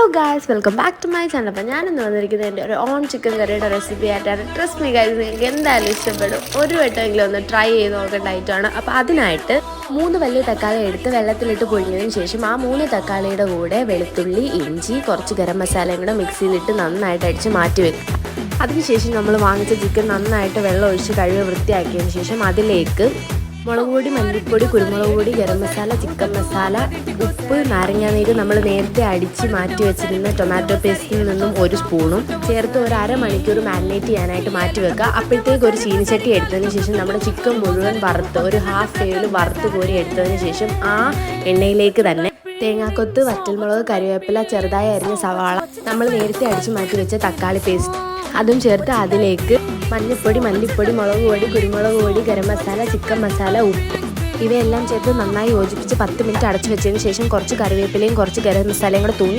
Hello guys, welcome back to my channel. അപ്പോൾ ഞാനിന്ന് വന്നിരിക്കുന്നത് എൻ്റെ ഒരു ഓൺ ചിക്കൻ കറിയുടെ റെസിപ്പി ആയിട്ടാണ്. ട്രസ്റ്റ് മീ ഗായ്സ്, നിങ്ങൾക്ക് എന്തായാലും ഇഷ്ടപ്പെടും. ഒരു വട്ടമെങ്കിലും ഒന്ന് ട്രൈ ചെയ്ത് നോക്കേണ്ട ഐറ്റമാണ്. അപ്പോൾ അതിനായിട്ട് 3 വലിയ തക്കാളി എടുത്ത് വെള്ളത്തിലിട്ട് പൊഴിഞ്ഞതിന് ശേഷം ആ 3 തക്കാളിയുടെ കൂടെ വെളുത്തുള്ളി, ഇഞ്ചി, കുറച്ച് ഗരം മസാലയും കൂടെ മിക്സ് ചെയ്തിട്ട് നന്നായിട്ട് അടിച്ച് മാറ്റി വെക്കും. അതിനുശേഷം നമ്മൾ വാങ്ങിച്ച ചിക്കൻ നന്നായിട്ട് വെള്ളം ഒഴിച്ച് കഴുകി വൃത്തിയാക്കിയതിന് ശേഷം അതിലേക്ക് മുളക് പൊടി, മല്ലിപ്പൊടി, കുരുമുളക് പൊടി, ഗരം മസാല, ചിക്കൻ മസാല, ഉപ്പ്, നാരങ്ങാനീര്, നമ്മൾ നേരത്തെ അടിച്ച് മാറ്റി വെച്ചിരുന്ന ടൊമാറ്റോ പേസ്റ്റിൽ നിന്നും 1 സ്പൂണും ചേർത്ത് ഒരു അരമണിക്കൂർ മാരിനേറ്റ് ചെയ്യാനായിട്ട് മാറ്റി വെക്കുക. അപ്പോഴത്തേക്ക് ഒരു ചീനിച്ചട്ടി എടുത്തതിന് ശേഷം നമ്മുടെ ചിക്കൻ മുഴുവൻ വറുത്ത് ഒരു ഹാഫ് വേവിൽ വറുത്ത് കോരി എടുത്തതിന് ശേഷം ആ എണ്ണയിലേക്ക് തന്നെ തേങ്ങാക്കൊത്ത്, വറ്റൽമുളക്, കറിവേപ്പില, ചെറുതായി അരിഞ്ഞ സവാള, നമ്മൾ നേരത്തെ അടിച്ച് മാറ്റി വെച്ച തക്കാളി പേസ്റ്റ് അതും ചേർത്ത് അതിലേക്ക് മഞ്ഞൾപ്പൊടി, മല്ലിപ്പൊടി, മുളക് പൊടി, കുരുമുളക് പൊടി, ഗരം മസാല, ചിക്കൻ മസാല, ഉപ്പ് ഇവയെല്ലാം ചേർത്ത് നന്നായി യോജിപ്പിച്ച് 10 മിനിറ്റ് അടച്ചു വെച്ചതിന് ശേഷം കുറച്ച് കറിവേപ്പിലയും കുറച്ച് ഗരം മസാലയും കൂടെ തൂങ്ങി